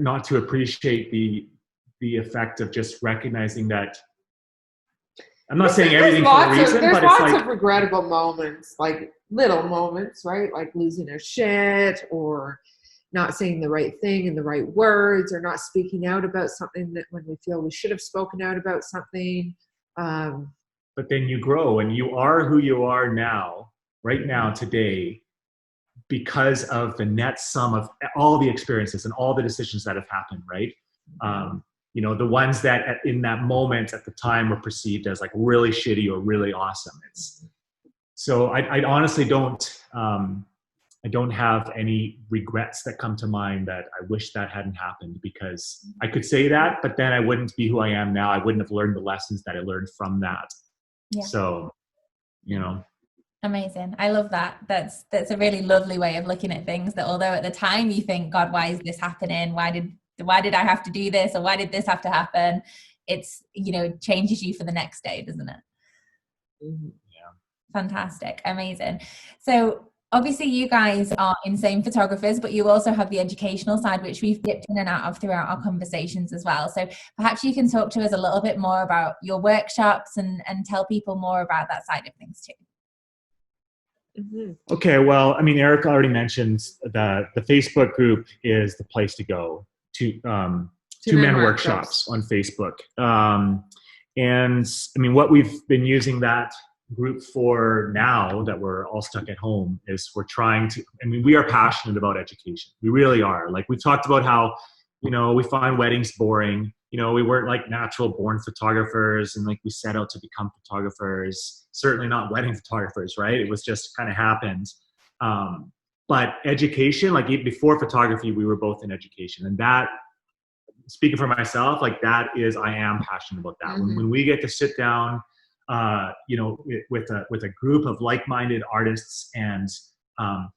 not to appreciate the effect of just recognizing that. I'm not saying everything for a reason, there's but it's lots like of regrettable moments, like little moments, right? Like losing our shit, or not saying the right thing in the right words, or not speaking out about something that when we feel we should have spoken out about something. But then you grow and you are who you are now, right now, today, because of the net sum of all the experiences and all the decisions that have happened, right? The ones that in that moment at the time were perceived as like really shitty or really awesome. So I honestly I don't have any regrets that come to mind that I wish that hadn't happened, because I could say that, but then I wouldn't be who I am now. I wouldn't have learned the lessons that I learned from that. Yeah. So, Amazing. I love that. That's a really lovely way of looking at things, that although at the time you think, God, why is this happening? Why did I have to do this? Or why did this have to happen? It's, changes you for the next day, doesn't it? Yeah. Fantastic. Amazing. So obviously you guys are insane photographers, but you also have the educational side, which we've dipped in and out of throughout our conversations as well. So perhaps you can talk to us a little bit more about your workshops and tell people more about that side of things too. Okay, well, Eric already mentioned that the Facebook group is the place to go. Two Men Workshops on Facebook. And what we've been using that group for now that we're all stuck at home is we're trying to, we are passionate about education. We really are. Like, we talked about how, we find weddings boring. We weren't like natural born photographers and like we set out to become photographers, certainly not wedding photographers, right? It was just kind of happened. But education, like before photography, we were both in education, and that, speaking for myself, like that is, I am passionate about that. When we get to sit down, with a group of like-minded artists and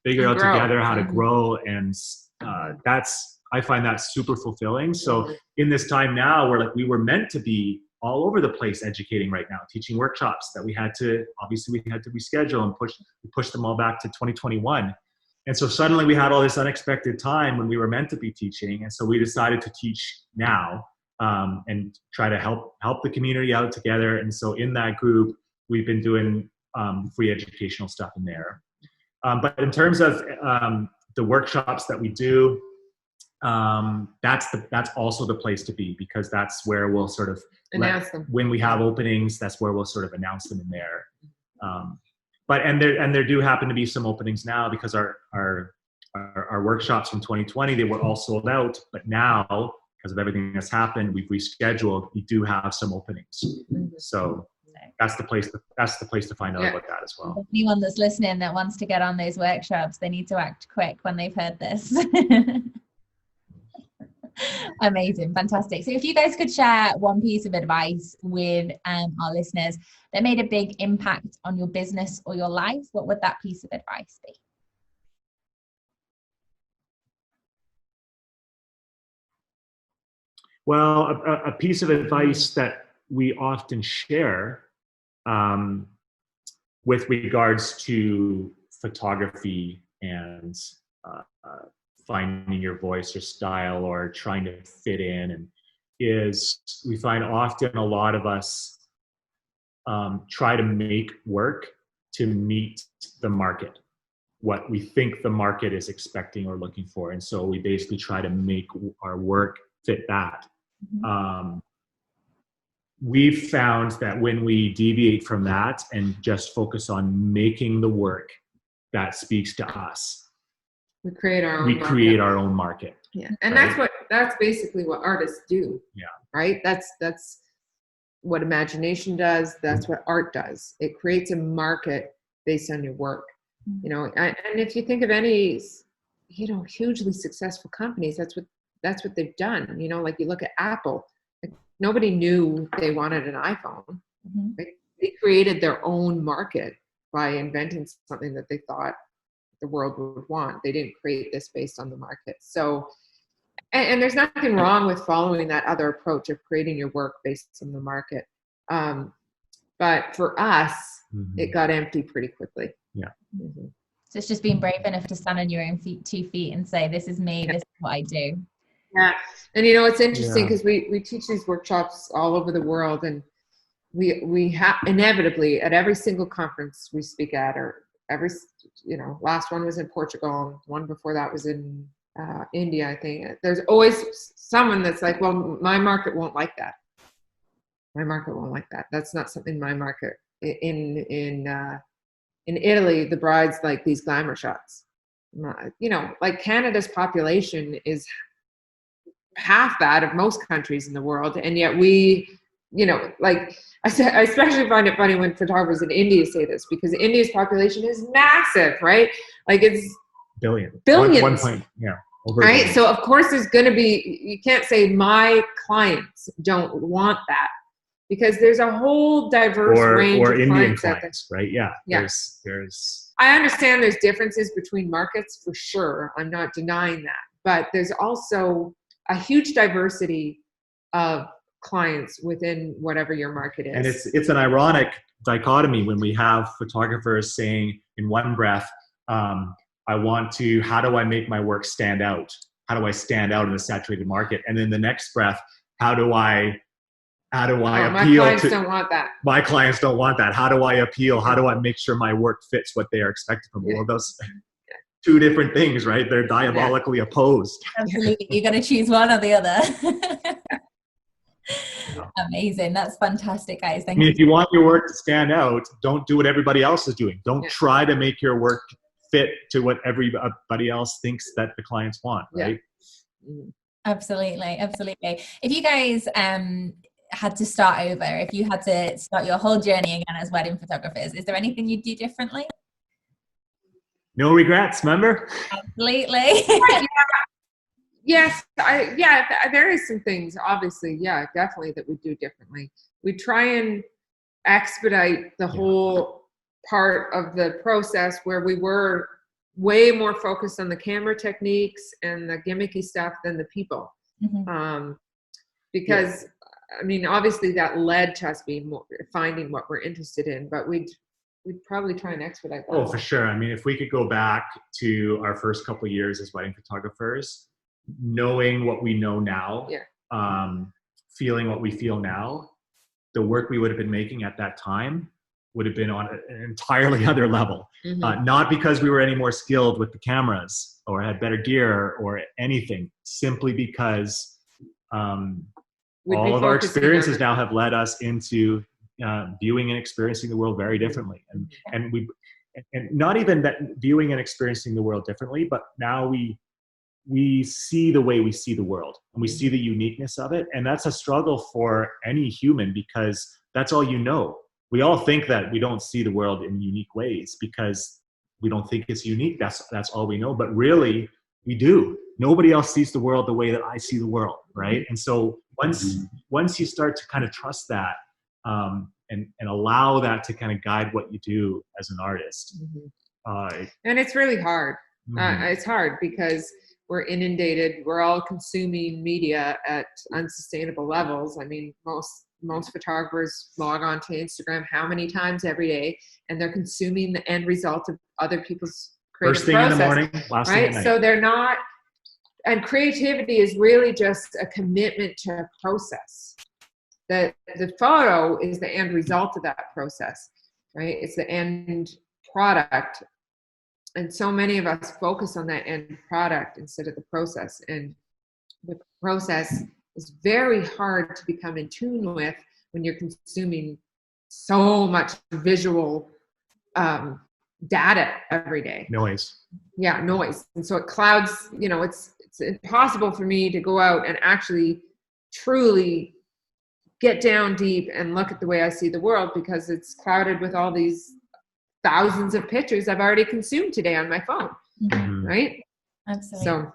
figure out together how to grow, and I find that super fulfilling. So in this time now, we were meant to be all over the place educating right now, teaching workshops that we had to reschedule and push them all back to 2021. And so suddenly we had all this unexpected time when we were meant to be teaching. And so we decided to teach now, and try to help the community out together. And so in that group, we've been doing free educational stuff in there. But in terms of the workshops that we do, that's also the place to be, because that's where we'll sort of announce them when we have openings. That's where we'll sort of announce them in there. But there do happen to be some openings now, because our workshops from 2020, they were all sold out. But now, because of everything that's happened, we've rescheduled. We do have some openings, so that's the place to find out about that as well. Anyone that's listening that wants to get on those workshops, they need to act quick when they've heard this. Amazing, fantastic. So if you guys could share one piece of advice with our listeners that made a big impact on your business or your life, what would that piece of advice be? Well, a piece of advice that we often share with regards to photography and finding your voice or style or trying to fit in, is we find often a lot of us try to make work to meet the market, what we think the market is expecting or looking for. And so we basically try to make our work fit that. We've found that when we deviate from that and just focus on making the work that speaks to us, we create our own market. Yeah. And right? that's basically what artists do. Yeah. Right? That's what imagination does. That's what art does. It creates a market based on your work. And if you think of any, hugely successful companies, that's that's what they've done. You know, like you look at Apple, like nobody knew they wanted an iPhone. Right? They created their own market by inventing something that they thought the world would want. They didn't create this based on the market. So, and there's nothing wrong with following that other approach of creating your work based on the market. But for us, it got empty pretty quickly. Yeah. So it's just being brave enough to stand on your own 2 feet and say, this is me, this is what I do. Yeah. And you know, it's interesting because we teach these workshops all over the world, and we have inevitably at every single conference we speak at, or every, you know, last one was in Portugal, one before that was in India, I think. There's always someone that's like, well, my market won't like that. My market won't like that. That's not something my market. In Italy, the brides like these glamour shots. You know, like Canada's population is half that of most countries in the world, and yet we, you know, like I especially find it funny when photographers in India say this, because India's population is massive, right? Like it's billions. One point, yeah. Right. So of course there's going to be, you can't say my clients don't want that, because there's a whole diverse range of Indian clients, right? Yeah. There's I understand there's differences between markets for sure. I'm not denying that, but there's also a huge diversity of clients within whatever your market is. And it's an ironic dichotomy when we have photographers saying in one breath, how do I make my work stand out? How do I stand out in a saturated market? And then the next breath, how do I appeal? My clients don't want that. My clients don't want that. How do I appeal? How do I make sure my work fits what they are expecting from me? Well, those two different things, right? They're diabolically opposed. Absolutely. You got to choose one or the other. Amazing. That's fantastic, guys. Thank you. If you want your work to stand out, don't do what everybody else is doing. Don't try to make your work fit to what everybody else thinks that the clients want, right? Absolutely. If you guys had to start over, if you had to start your whole journey again as wedding photographers, is there anything you'd do differently? No regrets, remember? Absolutely. Yes, there is some things, obviously, definitely, that we do differently. We try and expedite the whole part of the process where we were way more focused on the camera techniques and the gimmicky stuff than the people. Because I mean, obviously that led to us finding what we're interested in, but we'd probably try and expedite that. Oh, for sure. I mean, if we could go back to our first couple of years as wedding photographers, knowing what we know now, feeling what we feel now, the work we would have been making at that time would have been on an entirely other level. Not because we were any more skilled with the cameras or had better gear or anything, simply because all of our experiences now have led us into viewing and experiencing the world very differently. And not even that viewing and experiencing the world differently, but now we see the way we see the world, and we see the uniqueness of it. And that's a struggle for any human, because that's all you know. We all think that we don't see the world in unique ways because we don't think it's unique. That's all we know. But really, we do. Nobody else sees the world the way that I see the world, right? And so once you start to kind of trust that and allow that to kind of guide what you do as an artist. And it's really hard. It's hard because we're inundated. We're all consuming media at unsustainable levels. I mean, most photographers log on to Instagram how many times every day, and they're consuming the end result of other people's creative First thing process, in the morning, last thing at night. So they're not, and creativity is really just a commitment to a process. The photo is the end result of that process, right? It's the end product. And so many of us focus on that end product instead of the process. And the process is very hard to become in tune with when you're consuming so much visual data every day. Noise. Yeah, noise. And so it clouds, it's impossible for me to go out and actually truly get down deep and look at the way I see the world, because it's clouded with all these thousands of pictures I've already consumed today on my phone, right? Absolutely. So,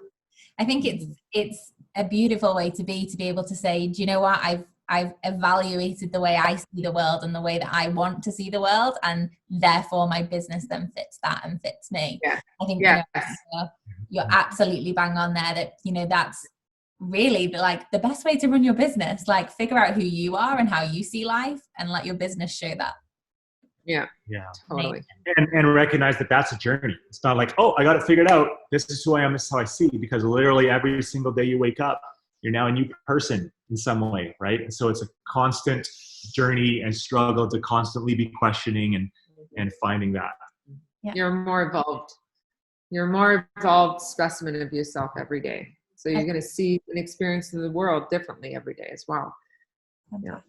I think it's a beautiful way to be able to say, do you know what, I've evaluated the way I see the world and the way that I want to see the world, and therefore my business then fits that and fits me. Yeah. I think Yes. you're absolutely bang on there, that that's really like the best way to run your business. Like, figure out who you are and how you see life, and let your business show that. Yeah, totally. And recognize that that's a journey. It's not like, oh, I got it figured out. This is who I am. This is how I see. Because literally every single day you wake up, you're now a new person in some way, right? And so it's a constant journey and struggle to constantly be questioning and finding that. Yeah. You're more evolved. You're a more evolved specimen of yourself every day. So you're going to see and experience the world differently every day as well. Yeah.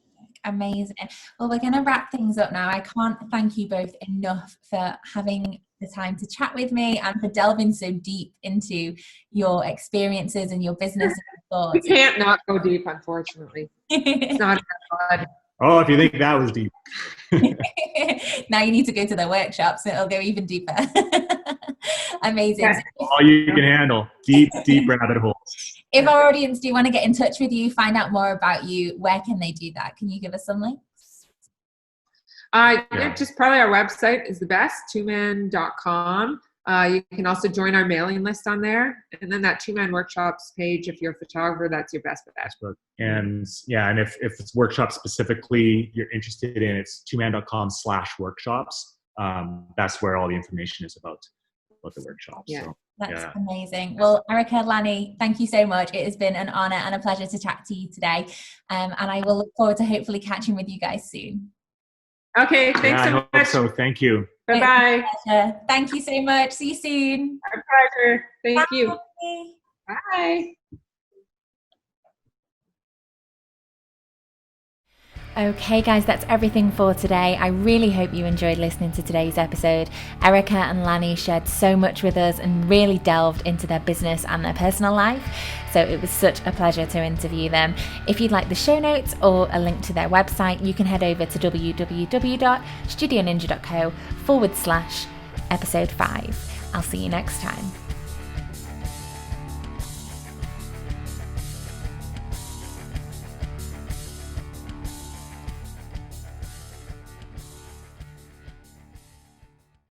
Amazing. Well, we're going to wrap things up now. I can't thank you both enough for having the time to chat with me and for delving so deep into your experiences and your business and your thoughts. We can't not go deep, unfortunately. It's not that fun. Oh, if you think that was deep. Now you need to go to the workshops, so it'll go even deeper. Amazing. Yes. All you can handle. Deep rabbit holes. If our audience do want to get in touch with you, find out more about you, where can they do that? Can you give us some links? Just probably our website is the best, twomann.com. You can also join our mailing list on there. And then that Two Mann Workshops page, if you're a photographer, that's your best bet. And if it's workshops specifically you're interested in, it's twomann.com/workshops. That's where all the information is about the workshops. Yeah. So, that's amazing. Well, Erica, Lanny, thank you so much. It has been an honor and a pleasure to chat to you today. And I will look forward to hopefully catching with you guys soon. Okay, thanks so much. I hope so. Thank you. Bye-bye. Thank you so much. See you soon. Our pleasure. Thank you. Bye. Bye. Okay guys, that's everything for today. I really hope you enjoyed listening to today's episode. Erica and Lanny shared so much with us and really delved into their business and their personal life. So it was such a pleasure to interview them. If you'd like the show notes or a link to their website, you can head over to www.studioninja.co/episode 5. I'll see you next time.